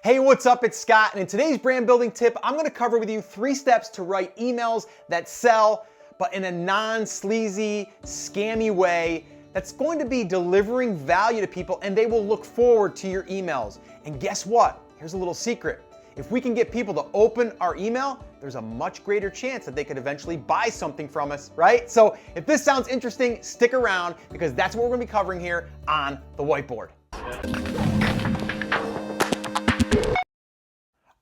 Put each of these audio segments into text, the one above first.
Hey, what's up? It's Scott, and in today's brand building tip, I'm gonna cover with you 3 steps to write emails that sell, but in a non-sleazy, scammy way that's going to be delivering value to people, and they will look forward to your emails. And guess what? Here's a little secret. If we can get people to open our email, there's a much greater chance that they could eventually buy something from us, right? So if this sounds interesting, stick around because that's what we're gonna be covering here on the whiteboard.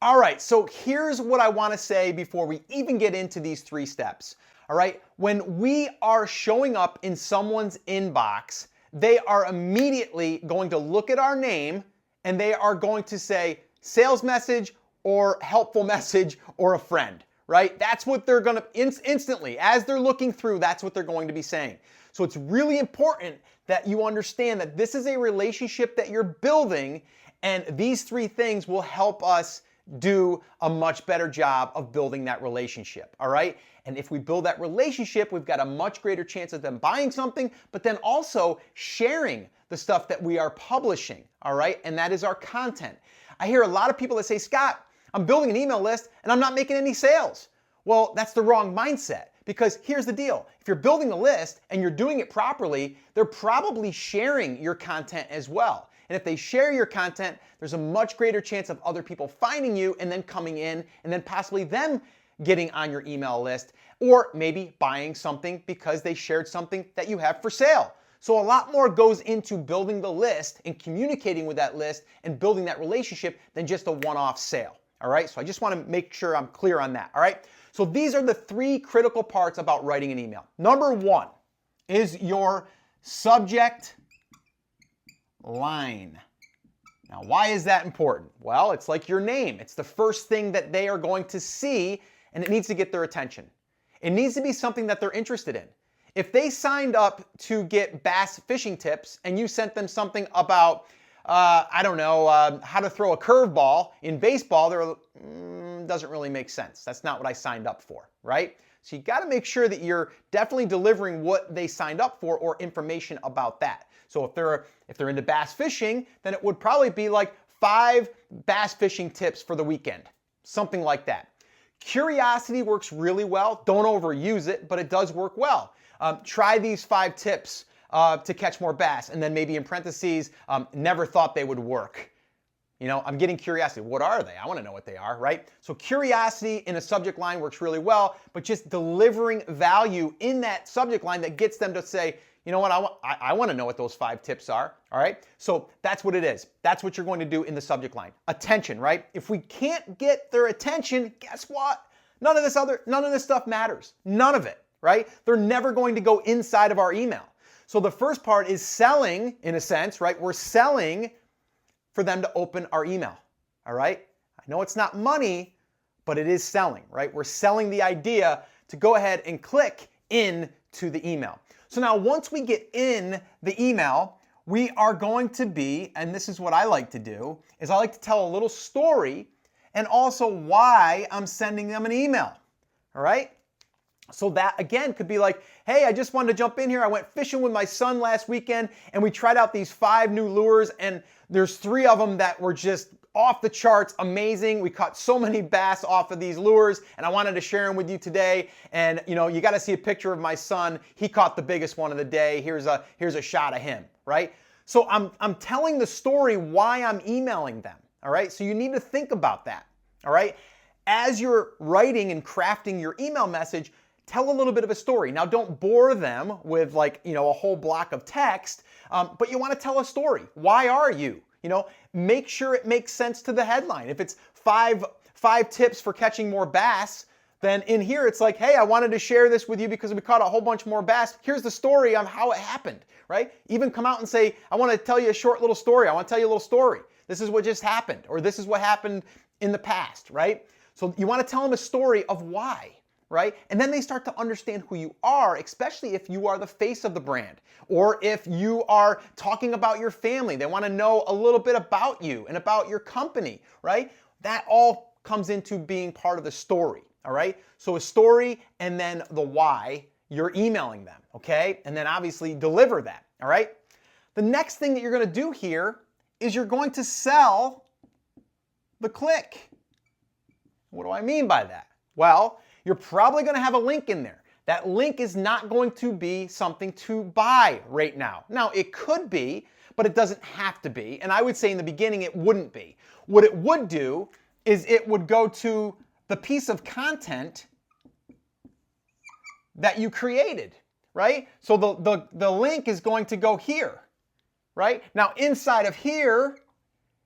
All right, so here's what I wanna say before we even get into these 3 steps. All right, when we are showing up in someone's inbox, they are immediately going to look at our name and they are going to say sales message or helpful message or a friend, right? That's what they're gonna instantly, as they're looking through, that's what they're going to be saying. So it's really important that you understand that this is a relationship that you're building, and these 3 things will help us do a much better job of building that relationship, all right? And if we build that relationship, we've got a much greater chance of them buying something, but then also sharing the stuff that we are publishing, all right? And that is our content. I hear a lot of people that say, Scott, I'm building an email list and I'm not making any sales. Well, that's the wrong mindset, because here's the deal. If you're building a list and you're doing it properly, they're probably sharing your content as well. And if they share your content, there's a much greater chance of other people finding you and then coming in and then possibly them getting on your email list, or maybe buying something because they shared something that you have for sale. So a lot more goes into building the list and communicating with that list and building that relationship than just a one-off sale. All right, so I just want to make sure I'm clear on that. All right, so these are the 3 critical parts about writing an email. Number 1 is your subject line. Now, why is that important? Well, it's like your name. It's the first thing that they are going to see, and it needs to get their attention. It needs to be something that they're interested in. If they signed up to get bass fishing tips and you sent them something about, how to throw a curveball in baseball, doesn't really make sense. That's not what I signed up for, right? So you got to make sure that you're definitely delivering what they signed up for or information about that. So if they're into bass fishing, then it would probably be like 5 bass fishing tips for the weekend, something like that. Curiosity works really well. Don't overuse it, but it does work well. Try these 5 tips to catch more bass, and then maybe in parentheses, never thought they would work. You know, I'm getting curiosity. What are they? I want to know what they are, right? So curiosity in a subject line works really well, but just delivering value in that subject line that gets them to say, you know what, I want to know what those 5 tips are, all right? So that's what it is. That's what you're going to do in the subject line. Attention, right? If we can't get their attention, guess what? None of this stuff matters. None of it, right? They're never going to go inside of our email. So the first part is selling, in a sense, right? We're selling for them to open our email, all right? I know it's not money, but it is selling, right? We're selling the idea to go ahead and click into the email. So now once we get in the email, we are going to be, and this is what I like to do, is I like to tell a little story and also why I'm sending them an email, all right? So that, again, could be like, hey, I just wanted to jump in here. I went fishing with my son last weekend, and we tried out these 5 new lures, and there's 3 of them that were just off the charts, amazing. We caught so many bass off of these lures, and I wanted to share them with you today. And you know, you got to see a picture of my son. He caught the biggest one of the day. Here's a shot of him, right? So I'm telling the story why I'm emailing them, all right? So you need to think about that, all right? As you're writing and crafting your email message, tell a little bit of a story. Now, don't bore them with like, you know, a whole block of text, but you want to tell a story. Why are you? You know, make sure it makes sense to the headline. If it's five tips for catching more bass, then in here it's like, hey, I wanted to share this with you because we caught a whole bunch more bass. Here's the story on how it happened, right? Even come out and say, I want to tell you a short little story. I want to tell you a little story. This is what just happened, or this is what happened in the past, right? So you want to tell them a story of why. Right? And then they start to understand who you are, especially if you are the face of the brand, or if you are talking about your family. They want to know a little bit about you and about your company, right? That all comes into being part of the story, all right? So a story and then the why you're emailing them, okay? And then obviously deliver that, all right? The next thing that you're going to do here is you're going to sell the click. What do I mean by that? Well, you're probably going to have a link in there. That link is not going to be something to buy right now. Now, it could be, but it doesn't have to be. And I would say in the beginning, it wouldn't be. What it would do is it would go to the piece of content that you created, right? So the link is going to go here, right? Now, inside of here,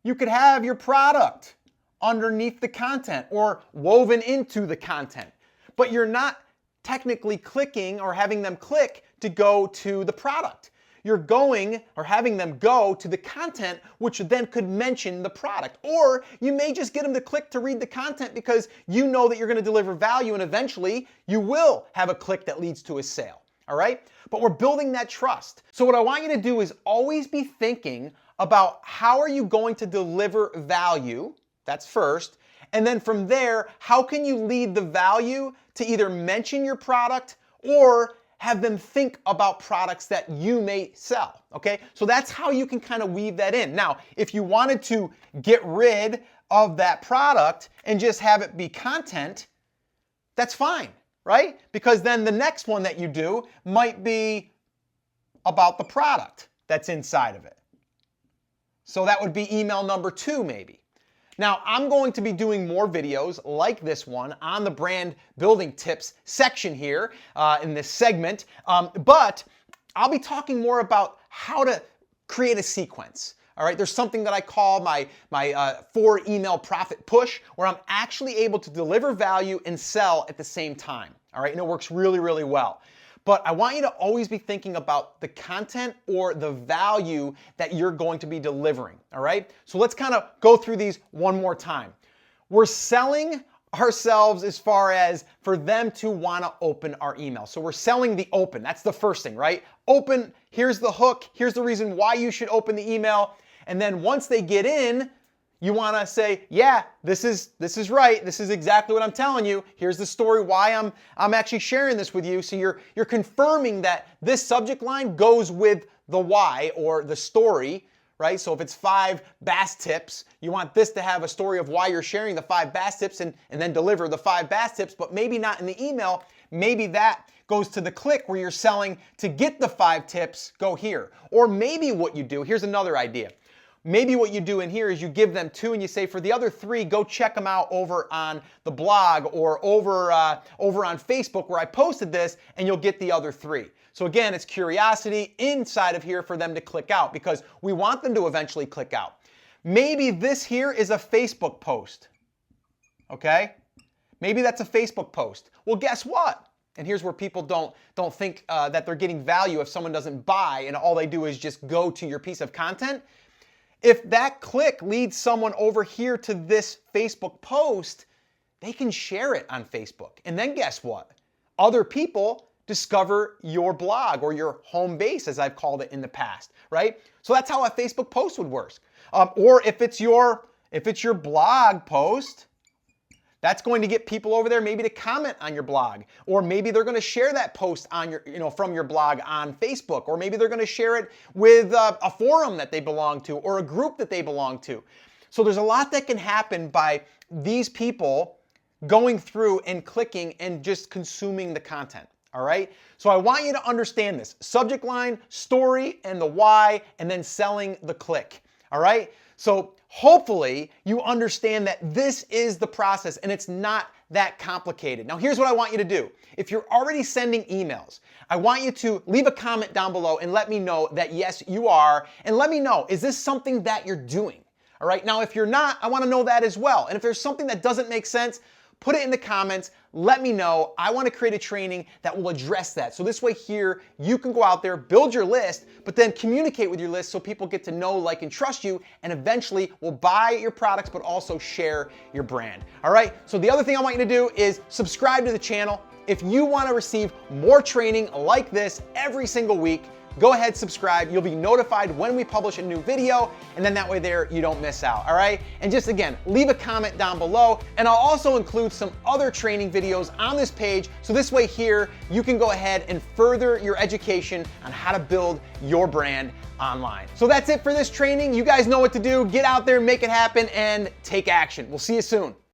you could have your product underneath the content or woven into the content, but you're not technically clicking or having them click to go to the product. You're going or having them go to the content, which then could mention the product. Or you may just get them to click to read the content because you know that you're going to deliver value and eventually you will have a click that leads to a sale. All right? But we're building that trust. So what I want you to do is always be thinking about how are you going to deliver value. That's first. And then from there, how can you lead the value to either mention your product or have them think about products that you may sell, okay? So that's how you can kind of weave that in. Now, if you wanted to get rid of that product and just have it be content, that's fine, right? Because then the next one that you do might be about the product that's inside of it. So that would be email number 2 maybe. Now, I'm going to be doing more videos like this one on the brand building tips section here in this segment, but I'll be talking more about how to create a sequence. All right, there's something that I call my 4 email profit push, where I'm actually able to deliver value and sell at the same time. All right, and it works really, really well. But I want you to always be thinking about the content or the value that you're going to be delivering, all right? So let's kind of go through these one more time. We're selling ourselves as far as for them to want to open our email. So we're selling the open. That's the first thing, right? Open, here's the hook, here's the reason why you should open the email. And then once they get in, you want to say, yeah, this is right. This is exactly what I'm telling you. Here's the story why I'm actually sharing this with you. So you're confirming that this subject line goes with the why or the story, right? So if it's 5 bass tips, you want this to have a story of why you're sharing the 5 bass tips and then deliver the 5 bass tips, but maybe not in the email. Maybe that goes to the click where you're selling to get the 5 tips, go here. Or maybe what you do, here's another idea. Maybe what you do in here is you give them 2 and you say, for the other 3, go check them out over on the blog or over on Facebook where I posted this, and you'll get the other 3. So again, it's curiosity inside of here for them to click out because we want them to eventually click out. Maybe this here is a Facebook post, okay? Maybe that's a Facebook post. Well, guess what? And here's where people don't think that they're getting value if someone doesn't buy and all they do is just go to your piece of content. If that click leads someone over here to this Facebook post, they can share it on Facebook. And then guess what? Other people discover your blog or your home base, as I've called it in the past, right? So that's how a Facebook post would work. Or if it's your blog post, that's going to get people over there maybe to comment on your blog, or maybe they're going to share that post on your, from your blog on Facebook, or maybe they're going to share it with a forum that they belong to or a group that they belong to. So there's a lot that can happen by these people going through and clicking and just consuming the content. All right. So I want you to understand this: subject line, story, and the why, and then selling the click. All right. So hopefully you understand that this is the process and it's not that complicated. Now here's what I want you to do. If you're already sending emails, I want you to leave a comment down below and let me know that yes, you are. And let me know, is this something that you're doing? All right. Now, if you're not, I want to know that as well. And if there's something that doesn't make sense, put it in the comments. Let me know. I want to create a training that will address that. So this way here, you can go out there, build your list, but then communicate with your list so people get to know, like, and trust you, and eventually will buy your products, but also share your brand. All right. So the other thing I want you to do is subscribe to the channel. if you want to receive more training like this every single week, go ahead, subscribe. You'll be notified when we publish a new video, and then that way there you don't miss out, all right? And just again, leave a comment down below, and I'll also include some other training videos on this page, so this way here you can go ahead and further your education on how to build your brand online. So that's it for this training. You guys know what to do. Get out there, make it happen, and take action. We'll see you soon.